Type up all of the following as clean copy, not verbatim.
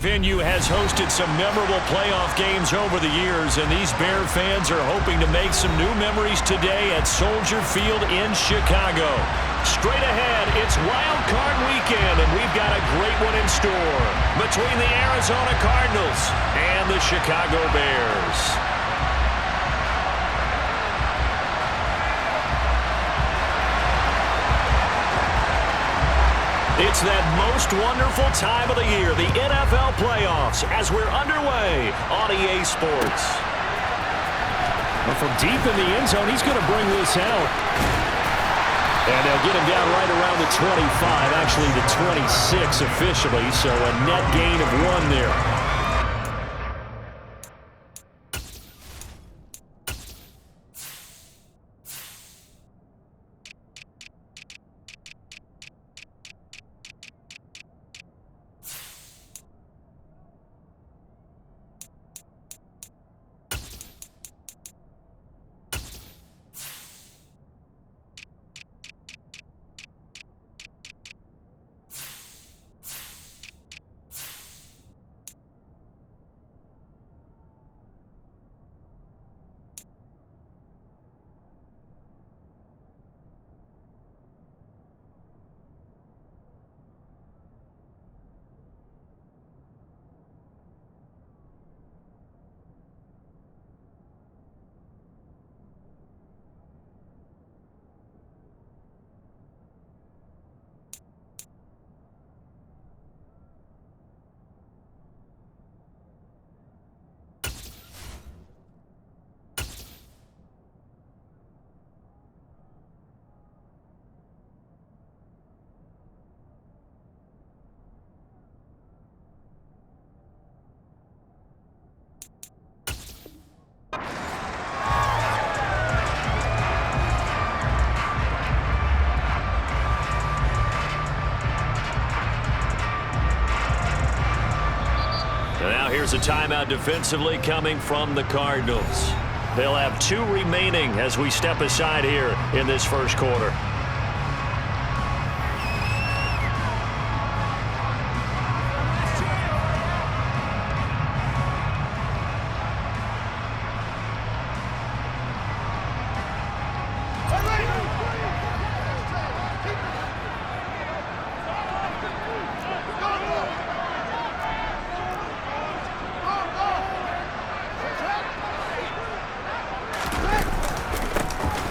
Venue has hosted some memorable playoff games over the years, and these Bear fans are hoping to make some new memories today at Soldier Field in Chicago. Straight ahead, it's Wild Card Weekend, and we've got a great one in store between the Arizona Cardinals and the Chicago Bears. It's that most wonderful time of the year, the NFL playoffs, as we're underway on EA Sports. Well, from deep in the end zone, he's going to bring this out. And they'll get him down right around the 25, actually the 26 officially, so a net gain of 1 there. Here's a timeout defensively coming from the Cardinals. They'll have 2 remaining as we step aside here in this first quarter.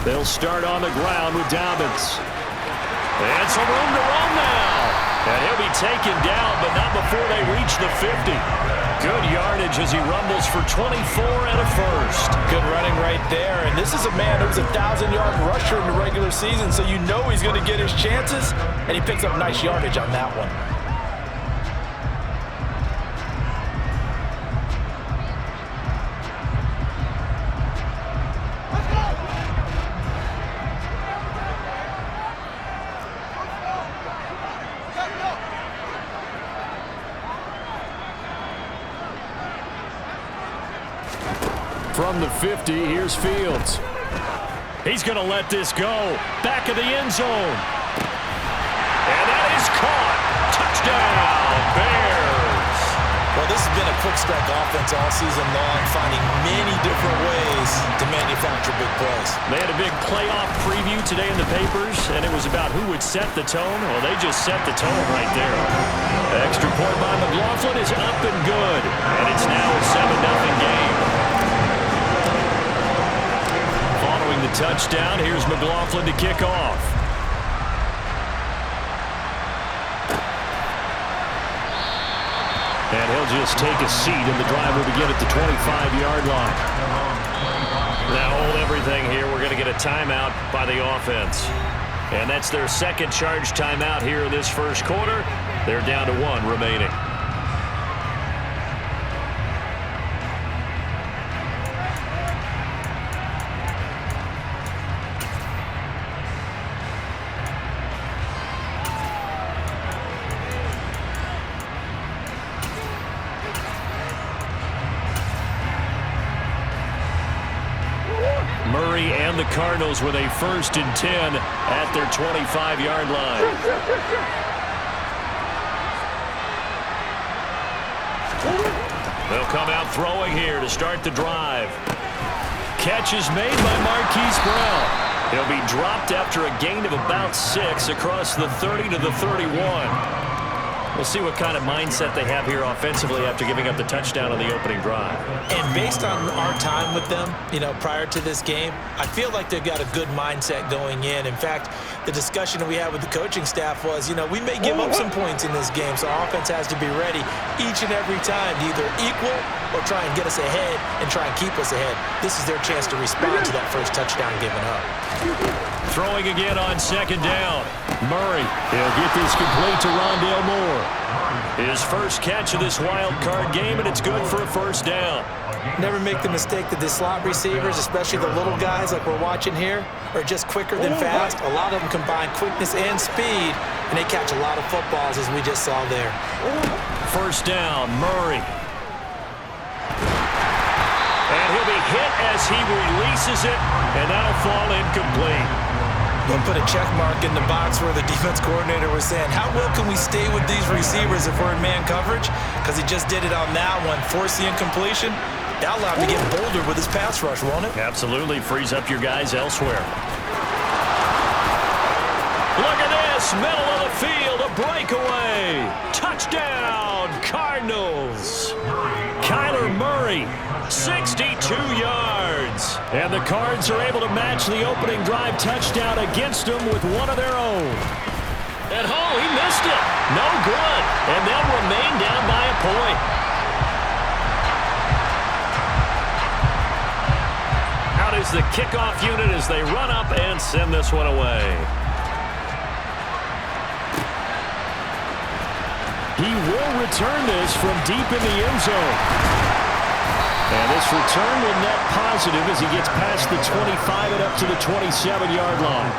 They'll start on the ground with Dobbins. And some room to run now. And he'll be taken down, but not before they reach the 50. Good yardage as he rumbles for 24 and a first. Good running right there. And this is a man who was a 1,000-yard rusher in the regular season, so you know he's going to get his chances. And he picks up nice yardage on that one. From the 50, here's Fields. He's going to let this go. Back of the end zone. And that is caught. Touchdown, Bears. Well, this has been a quick strike offense all season long, finding many different ways to manufacture big plays. They had a big playoff preview today in the papers, and it was about who would set the tone. Well, they just set the tone right there. Extra point by McLaughlin is up and good, and it's now a 7-0 game. Following the touchdown, here's McLaughlin to kick off. And he'll just take a seat, and the drive will begin at the 25-yard line. Now hold everything here. We're going to get a timeout by the offense. And that's their second charge timeout here in this first quarter. They're down to 1 remaining. Murray and the Cardinals with a 1st and 10 at their 25-yard line. They'll come out throwing here to start the drive. Catch is made by Marquise Brown. He'll be dropped after a gain of about 6 across the 30 to the 31. We'll see what kind of mindset they have here offensively after giving up the touchdown on the opening drive. And based on our time with them, prior to this game, I feel like they've got a good mindset going in. In fact, the discussion that we had with the coaching staff was, we may give up some points in this game, so our offense has to be ready each and every time to either equal or try and get us ahead and try and keep us ahead. This is their chance to respond to that first touchdown given up. Throwing again on second down. Murray, he'll get this complete to Rondale Moore. His first catch of this wild card game, and it's good for a first down. Never make the mistake that the slot receivers, especially the little guys like we're watching here, are just quicker than fast. A lot of them combine quickness and speed, and they catch a lot of footballs, as we just saw there. First down, Murray. And he'll be hit as he releases it, and that'll fall incomplete. We'll put a check mark in the box where the defense coordinator was saying, how well can we stay with these receivers if we're in man coverage? Because he just did it on that one, force the incompletion. That'll allow him to get bolder with his pass rush, won't it? Absolutely, frees up your guys elsewhere. Look at this, middle of the field, a breakaway. Touchdown, Cardinals. Kyler Murray, 62 yards. And the Cards are able to match the opening drive touchdown against them with one of their own. And he missed it. No good. And they'll remain down by a point. Out is the kickoff unit as they run up and send this one away. He will return this from deep in the end zone. And this return will net positive as he gets past the 25 and up to the 27-yard line.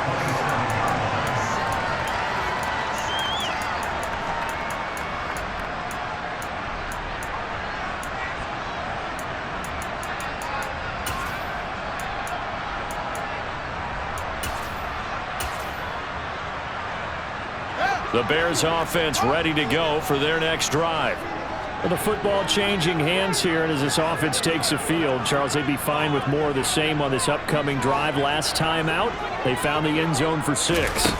The Bears offense ready to go for their next drive. Well, the football changing hands here, and as this offense takes the field, Charles, they'd be fine with more of the same on this upcoming drive. Last time out, they found the end zone for 6.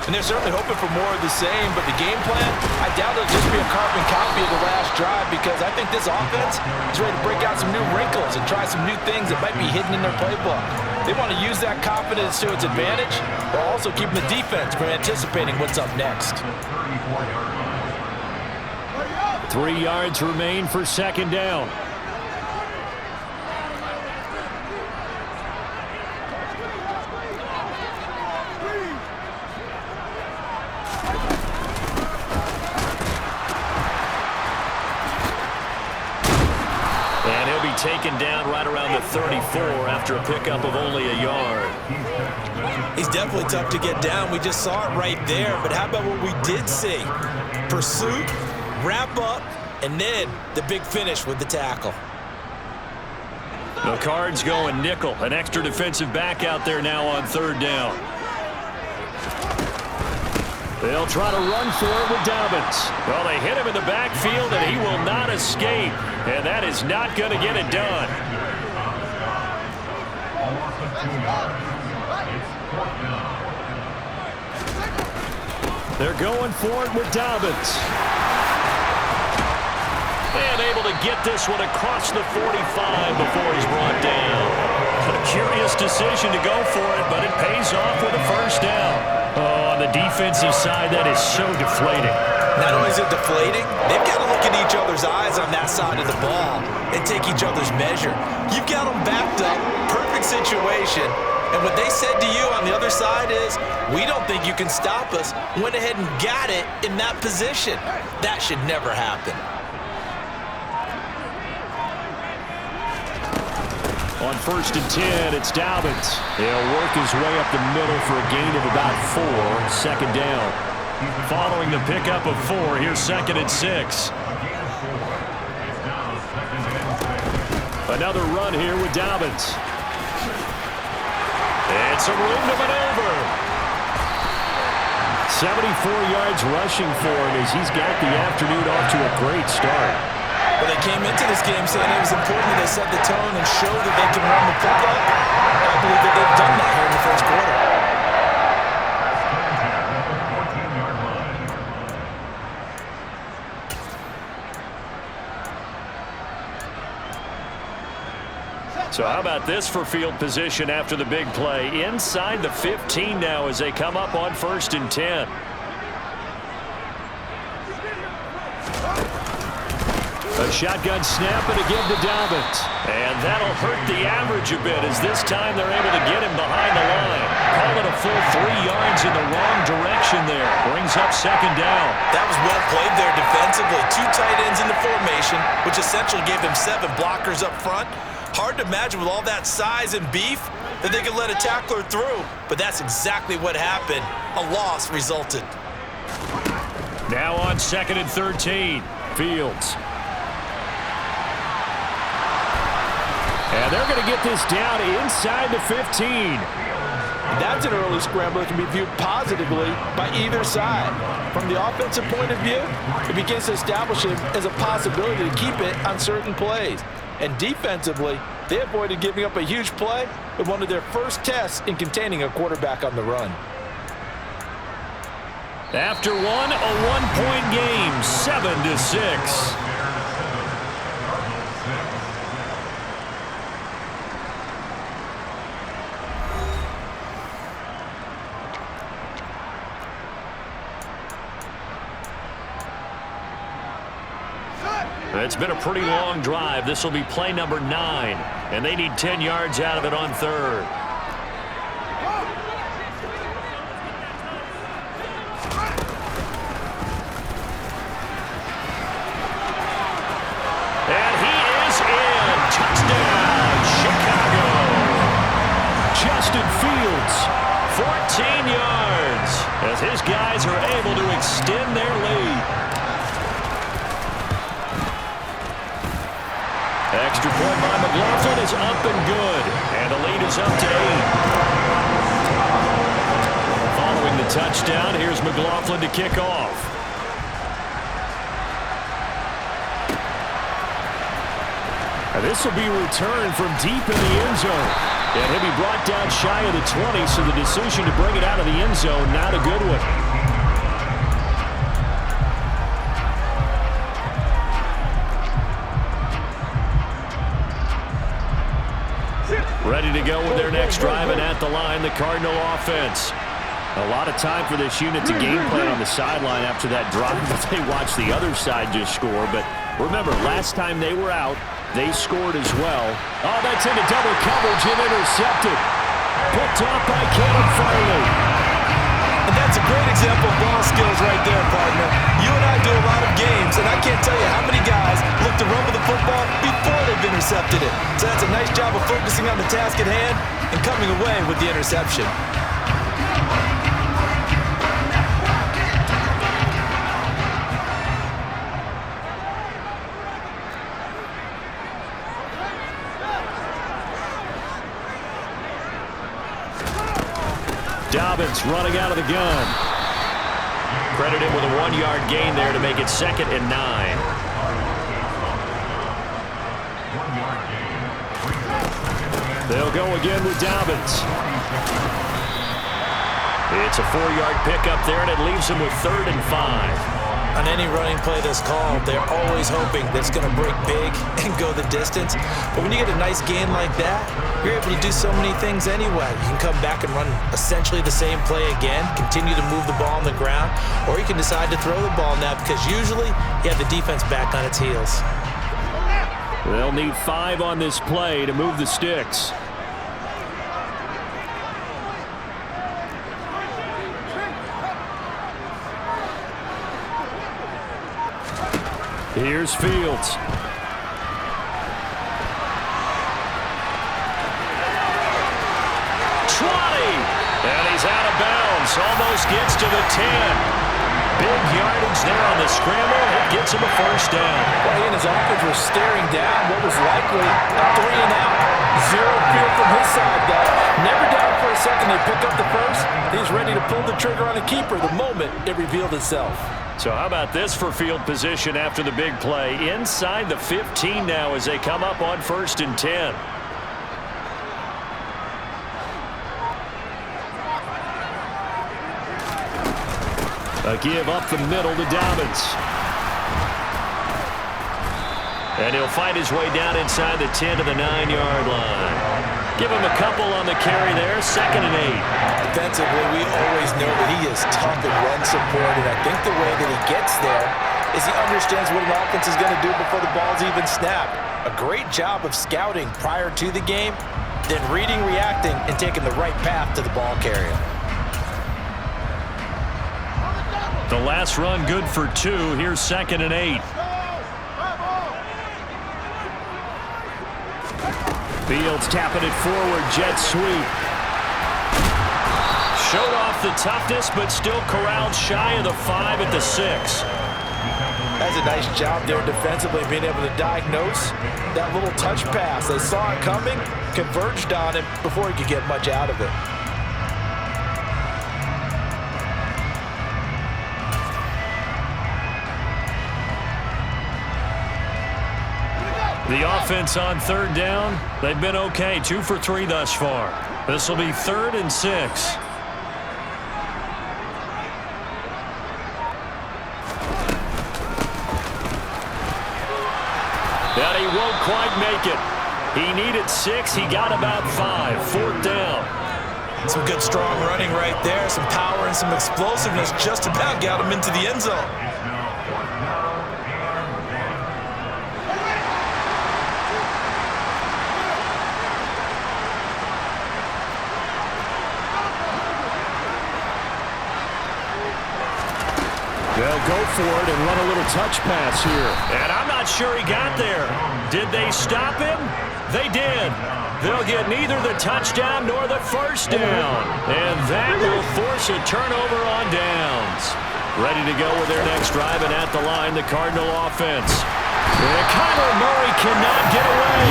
And they're certainly hoping for more of the same, but the game plan, I doubt it'll just be a carbon copy of the last drive, because I think this offense is ready to break out some new wrinkles and try some new things that might be hidden in their playbook. They want to use that confidence to its advantage, while also keeping the defense from anticipating what's up next. 3 yards remain for second down. And he'll be taken down right around the 34 after a pickup of only a yard. He's definitely tough to get down. We just saw it right there. But how about what we did see? Pursuit, wrap up, and then the big finish with the tackle. The Cards going nickel. An extra defensive back out there now on third down. They'll try to run for it with Dobbins. Well, they hit him in the backfield, and he will not escape. And that is not going to get it done. They're going for it with Dobbins. And able to get this one across the 45 before he's brought down. A curious decision to go for it, but it pays off with a first down. Oh, on the defensive side, that is so deflating. Not only is it deflating, they've got to look in each other's eyes on that side of the ball and take each other's measure. You've got them backed up, perfect situation, and what they said to you on the other side is, we don't think you can stop us. Went ahead and got it in that position. That should never happen. On 1st and 10, it's Dobbins. He'll work his way up the middle for a gain of about 4. Second down. Following the pickup of 4, here's 2nd and 6. Another run here with Dobbins. It's a room to maneuver. 74 yards rushing for him as he's got the afternoon off to a great start. Well, they came into this game saying it was important that they set the tone and show that they can run the football. I believe that they've done that here in the first quarter. So how about this for field position after the big play? Inside the 15 now as they come up on 1st and 10. A shotgun snap and a give to Dobbins. And that'll hurt the average a bit as this time they're able to get him behind the line. Call it a full 3 yards in the wrong direction there. Brings up 2nd down. That was well played there defensively. 2 tight ends in the formation, which essentially gave them 7 blockers up front. Hard to imagine with all that size and beef that they could let a tackler through. But that's exactly what happened. A loss resulted. Now on 2nd and 13. Fields. And they're going to get this down inside the 15. That's an early scramble that can be viewed positively by either side. From the offensive point of view, it begins to establish it as a possibility to keep it on certain plays. And defensively, they avoided giving up a huge play with one of their first tests in containing a quarterback on the run. After one, a 1-point game, 7-6. It's been a pretty long drive. This will be play number 9, and they need 10 yards out of it on 3rd. And he is in. Touchdown, Chicago. Justin Fields, 14 yards, as his guys are able to extend their lead. Extra point by McLaughlin is up and good. And the lead is up to 8. Following the touchdown, here's McLaughlin to kick off. And this will be returned from deep in the end zone. And he'll be brought down shy of the 20, so the decision to bring it out of the end zone, not a good one. Ready to go with their next drive, and at the line, the Cardinal offense. A lot of time for this unit to game plan on the sideline after that drive that they watched the other side just score. But remember, last time they were out, they scored as well. Oh, that's into double coverage and intercepted. Picked off by Caleb Farley. And that's a great example of ball skills right there, partner. You and I do a lot of games, and I can't tell you how many guys look to run with the football before they've intercepted it. So that's a nice job of focusing on the task at hand and coming away with the interception. Dobbins running out of the gun. Credited with a 1-yard gain there to make it 2nd and 9. They'll go again with Dobbins. It's a 4-yard pickup there, and it leaves him with 3rd and 5. On any running play that's called, they're always hoping that it's going to break big and go the distance. But when you get a nice gain like that, you're able to do so many things anyway. You can come back and run essentially the same play again, continue to move the ball on the ground, or you can decide to throw the ball now because usually you have the defense back on its heels. They'll need 5 on this play to move the sticks. Here's Fields. And he's out of bounds. Almost gets to the 10. Big yardage there on the scramble. It gets him a 1st down. Well, he and his offense were staring down what was likely a 3-and-out. Zero fear from his side, though. Never doubted for a second they pick up the first. He's ready to pull the trigger on a keeper the moment it revealed itself. So how about this for field position after the big play? Inside the 15 now as they come up on 1st and 10. A give up the middle to Dobbins. And he'll find his way down inside the 10 to the 9-yard line. Give him a couple on the carry there, 2nd and 8. Defensively, we always know that he is tough and run support, and I think the way that he gets there is he understands what an offense is going to do before the ball's even snapped. A great job of scouting prior to the game, then reading, reacting, and taking the right path to the ball carrier. The last run good for 2. Here's 2nd and 8. Fields tapping it forward, jet sweep. Showed off the toughness, but still corralled shy of the 5 at the 6. That's a nice job there defensively, being able to diagnose that little touch pass. They saw it coming, converged on him before he could get much out of it. The offense on 3rd down, they've been okay, 2 for 3 thus far. This will be 3rd and 6. And he won't quite make it. He needed 6, he got about 5, 4th down. Some good strong running right there, some power and some explosiveness just about got him into the end zone. They'll go for it and run a little touch pass here. And I'm not sure he got there. Did they stop him? They did. They'll get neither the touchdown nor the 1st down. And that will force a turnover on downs. Ready to go with their next drive, and at the line, the Cardinal offense. And Kyler Murray cannot get away.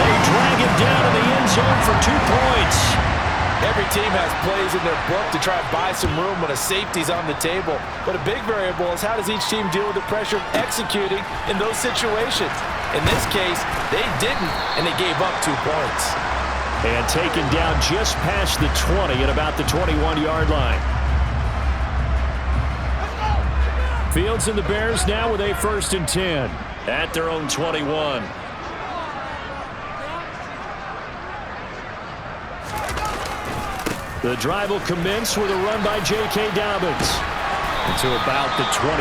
They drag him down in the end zone for 2 points. Every team has plays in their book to try and buy some room when a safety's on the table. But a big variable is how does each team deal with the pressure of executing in those situations. In this case, they didn't, and they gave up 2 points. And taken down just past the 20 at about the 21-yard line. Fields and the Bears now with a 1st and 10 at their own 21. The drive will commence with a run by J.K. Dobbins into about the 23.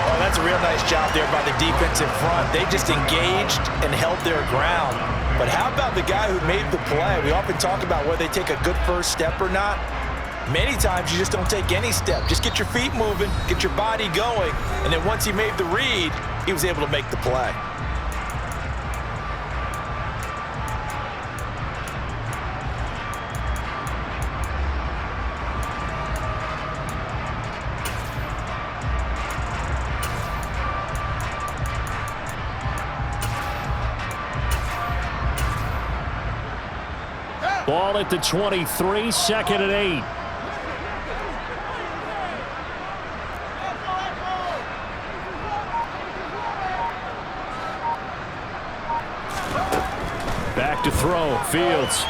Oh, that's a real nice job there by the defense in front. They just engaged and held their ground. But how about the guy who made the play? We often talk about whether they take a good first step or not. Many times you just don't take any step. Just get your feet moving, get your body going, and then once he made the read, he was able to make the play. Ball at the 23, 2nd and 8. Back to throw, Fields.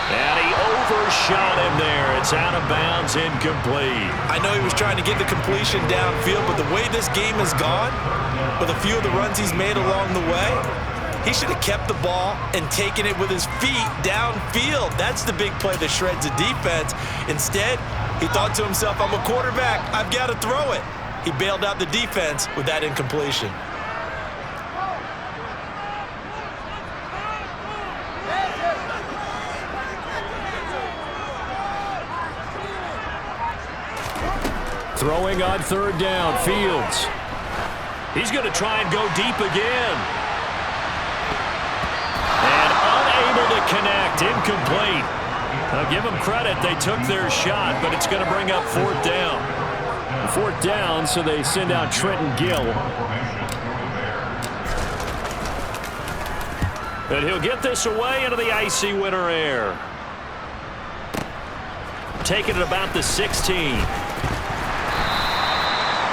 And he overshot him there. It's out of bounds, incomplete. I know he was trying to get the completion downfield, but the way this game has gone, with a few of the runs he's made along the way, he should have kept the ball and taken it with his feet downfield. That's the big play that shreds the defense. Instead, he thought to himself, I'm a quarterback, I've got to throw it. He bailed out the defense with that incompletion. Throwing on 3rd down, Fields. He's going to try and go deep again. And unable to connect, incomplete. Now give them credit, they took their shot, but it's going to bring up 4th down. 4th down, so they send out Trenton Gill. And he'll get this away into the icy winter air. Taking it about the 16.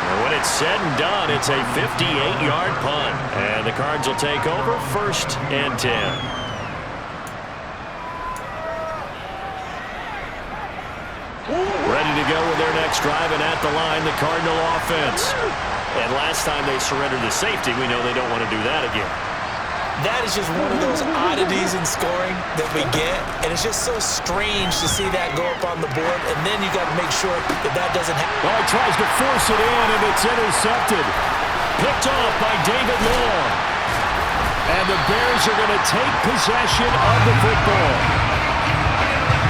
And when it's said and done, it's a 58-yard punt. And the Cards will take over 1st and 10. Ready to go with their next drive, and at the line, the Cardinal offense. And last time they surrendered the safety, we know they don't want to do that again. That is just one of those oddities in scoring that we get, and it's just so strange to see that go up on the board, and then you got to make sure that that doesn't happen. Well, he tries to force it in, and it's intercepted. Picked off by David Long. And the Bears are going to take possession of the football.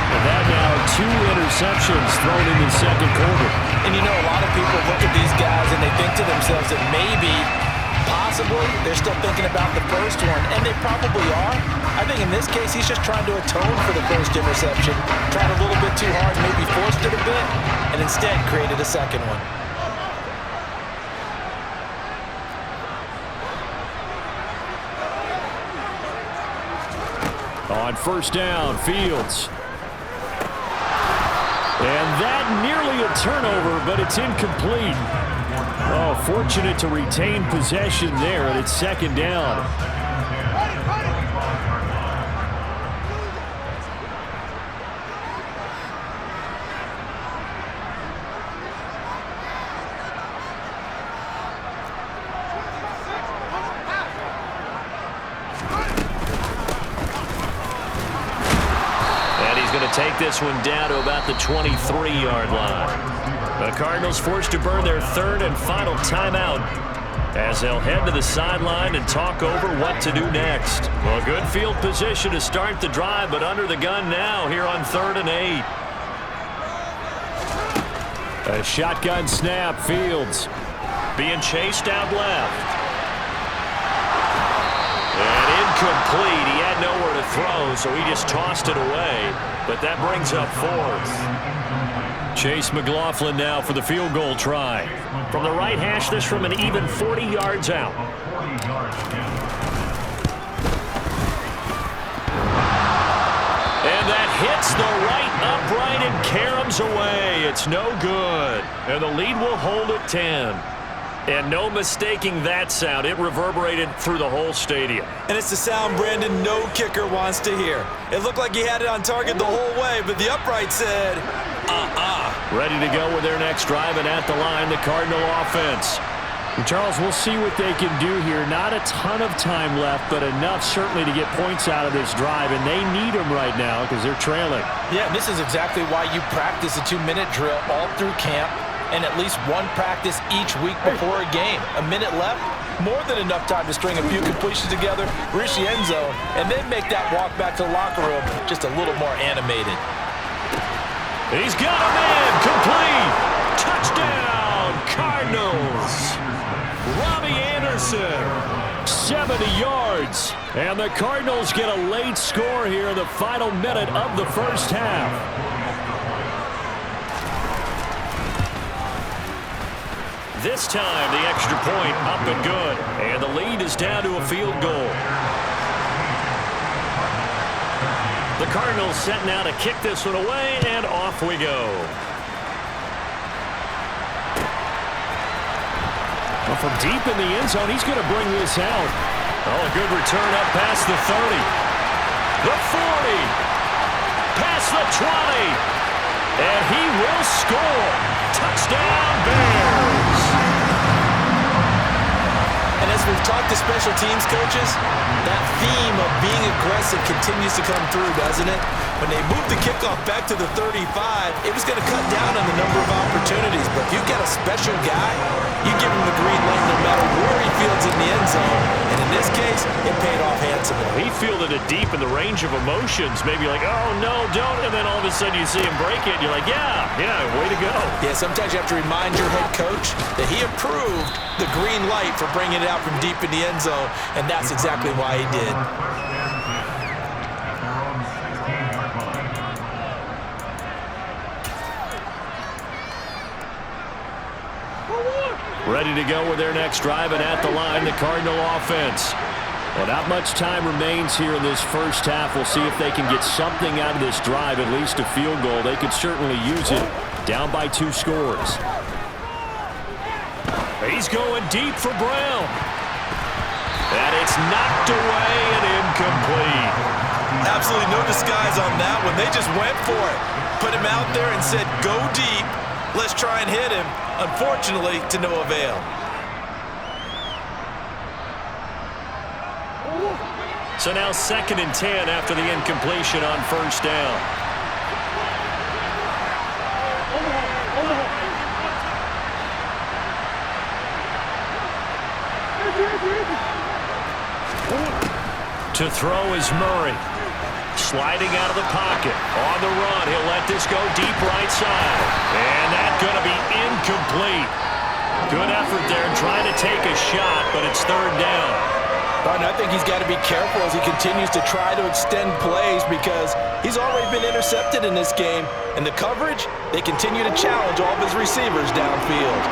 And that now 2 interceptions thrown in the second quarter. And you know, a lot of people look at these guys and they think to themselves that maybe, possibly, they're still thinking about the first one, and they probably are. I think in this case, he's just trying to atone for the first interception, tried a little bit too hard, maybe forced it a bit, and instead created a second one. On first down, Fields. And that nearly a turnover, but it's incomplete. Oh, fortunate to retain possession there, and it's second down. Take this one down to about the 23-yard line. The Cardinals forced to burn their 3rd and final timeout as they'll head to the sideline and talk over what to do next. Well, good field position to start the drive, but under the gun now here on 3rd and 8. A shotgun snap, Fields being chased out left. And incomplete. He had nowhere to throw, so he just tossed it away. But that brings up 4th. Chase McLaughlin now for the field goal try. From the right hash, this from an even 40 yards out. And that hits the right upright and caroms away. It's no good. And the lead will hold at 10. And no mistaking that sound. It reverberated through the whole stadium. And it's the sound Brandon no kicker wants to hear. It looked like he had it on target the whole way, but the upright said, Ready to go with their next drive, and at the line, the Cardinal offense. And Charles, we'll see what they can do here. Not a ton of time left, but enough certainly to get points out of this drive, and they need them right now because they're trailing. Yeah, this is exactly why you practice a 2-minute drill all through camp, and at least one practice each week before a game. A minute left, more than enough time to string a few completions together, reach the end zone, and then make that walk back to the locker room just a little more animated. He's got him in, complete, touchdown, Cardinals. Robbie Anderson, 70 yards, and the Cardinals get a late score here in the final minute of the first half. This time, the extra point up and good. And the lead is down to a field goal. The Cardinals set now to kick this one away, and off we go. Well, from deep in the end zone, he's going to bring this out. Oh, a good return up past the 30. The 40. Past the 20. And he will score. Touchdown, Bears. And as we've talked to special teams coaches, that theme of being aggressive continues to come through, doesn't it? When they moved the kickoff back to the 35, it was going to cut down on the number of opportunities. But if you've got a special guy, you give him the green light no matter where he fields in the end zone. And in this case, it paid off handsomely. He fielded it deep in the range of emotions. Maybe like, oh, no, don't. And then all of a sudden you see him break it. And you're like, yeah, way to go. Yeah, sometimes you have to remind your head coach that he approved the green light for bringing it out from deep in the end zone. And that's exactly why he did. Ready to go with their next drive, and at the line, the Cardinal offense. Well, not much time remains here in this first half. We'll see if they can get something out of this drive, at least a field goal. They could certainly use it. Down by 2 scores. He's going deep for Brown. And it's knocked away and incomplete. Absolutely no disguise on that one. They just went for it. Put him out there and said, go deep. Let's try and hit him. Unfortunately, to no avail. So now 2nd and 10 after the incompletion on first down. To throw is Murray. Sliding out of the pocket. On the run, he'll let this go deep right side. And that's going to be incomplete. Good effort there trying to take a shot, but it's 3rd down. And I think he's got to be careful as he continues to try to extend plays because he's already been intercepted in this game. And the coverage, they continue to challenge all of his receivers downfield.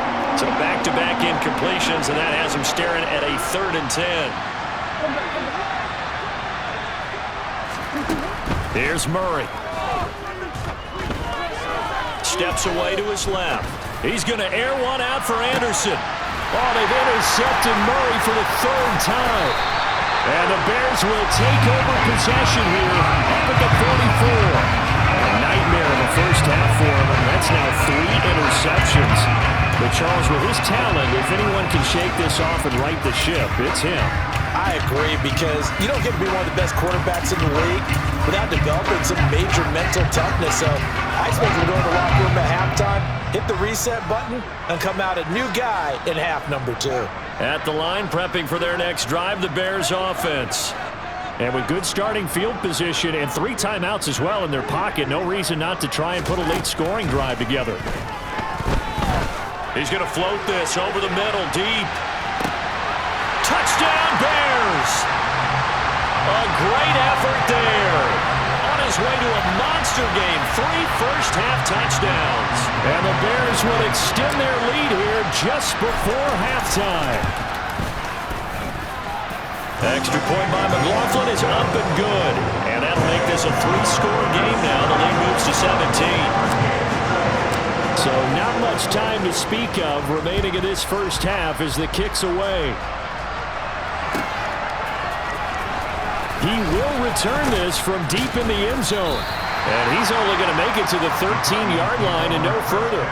So back-to-back incompletions, and that has him staring at a 3rd and 10. Here's Murray. Steps away to his left. He's going to air one out for Anderson. Oh, they've intercepted Murray for the 3rd time. And the Bears will take over possession here up at the 44. A nightmare in the first half for him, and that's now 3 interceptions. But Charles, with his talent, if anyone can shake this off and right the ship, it's him. I agree because you don't get to be one of the best quarterbacks in the league without developing some major mental toughness. So I expect him to go to the locker room at halftime, hit the reset button, and come out a new guy in half number 2. At the line, prepping for their next drive, the Bears offense. And with good starting field position and 3 timeouts as well in their pocket, no reason not to try and put a late scoring drive together. He's going to float this over the middle, deep. Touchdown, Bears! A great effort there. On his way to a monster game, 3 first-half touchdowns. And the Bears will extend their lead here just before halftime. Extra point by McLaughlin is up and good. And that'll make this a 3-score game now. The lead moves to 17. So not much time to speak of remaining in this first half as the kick's away. He will return this from deep in the end zone. And he's only going to make it to the 13-yard line and no further.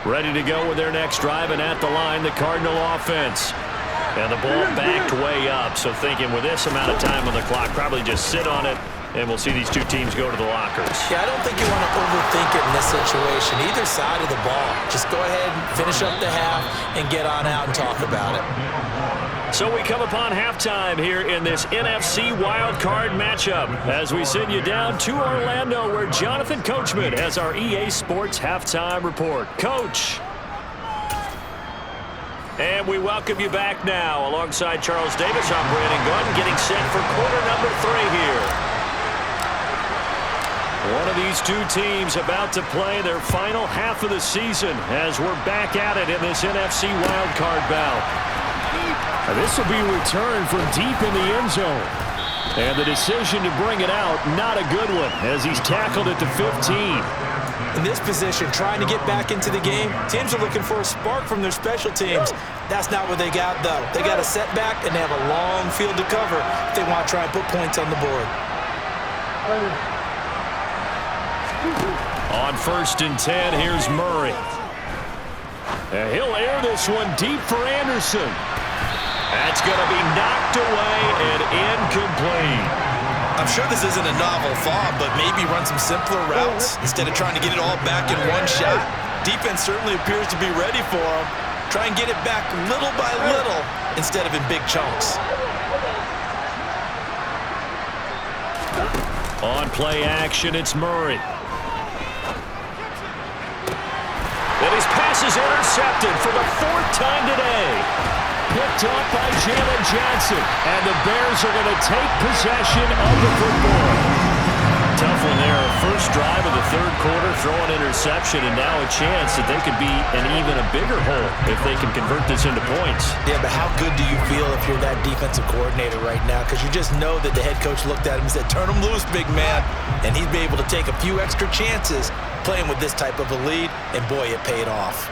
Ready to go with their next drive, and at the line, the Cardinal offense. And the ball backed way up, so thinking with this amount of time on the clock, probably just sit on it, and we'll see these 2 teams go to the lockers. Yeah, I don't think you want to overthink it in this situation, either side of the ball. Just go ahead, finish up the half, and get on out and talk about it. So we come upon halftime here in this NFC wildcard matchup as we send you down to Orlando where Jonathan Coachman has our EA Sports halftime report. Coach. And we welcome you back now. Alongside Charles Davis, I'm Brandon Gordon getting set for quarter number 3 here. One of these 2 teams about to play their final half of the season as we're back at it in this NFC wildcard bout. This will be returned from deep in the end zone. And the decision to bring it out, not a good one, as he's tackled at the 15. In this position, trying to get back into the game, teams are looking for a spark from their special teams. That's not what they got, though. They got a setback, and they have a long field to cover if they want to try and put points on the board. On 1st and 10, here's Murray. And he'll air this one deep for Anderson. That's going to be knocked away and incomplete. I'm sure this isn't a novel thought, but maybe run some simpler routes instead of trying to get it all back in one shot. Defense certainly appears to be ready for him. Try and get it back little by little instead of in big chunks. On play action, it's Murray. And his pass is intercepted for the 4th time today. Picked up by Jalen Johnson. And the Bears are going to take possession of the football. tough one there. First drive of the third quarter, throw an interception, and now a chance that they could be an even a bigger hole if they can convert this into points. Yeah, but how good do you feel if you're that defensive coordinator right now? Because you just know that the head coach looked at him and said, turn him loose, big man. And he'd be able to take a few extra chances playing with this type of a lead, and boy, it paid off.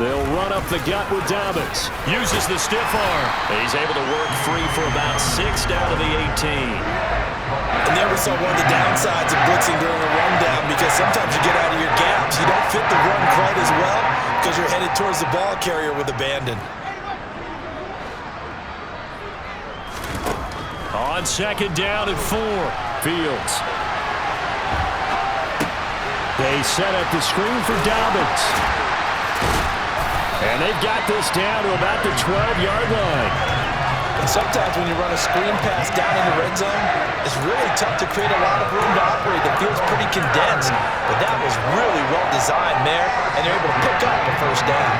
They'll run up the gut with Dobbins. Uses the stiff arm. He's able to work free for about 6 down to the 18. And there we saw one of the downsides of blitzing during a rundown, because sometimes you get out of your gaps. You don't fit the run quite as well because you're headed towards the ball carrier with abandon. On second down at 4, Fields. They set up the screen for Dobbins. And they've got this down to about the 12-yard line. And sometimes when you run a screen pass down in the red zone, it's really tough to create a lot of room to operate. The field's pretty condensed, but that was really well designed there, and they're able to pick up a first down.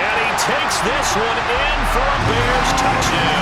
And he takes this one in for a Bears touchdown.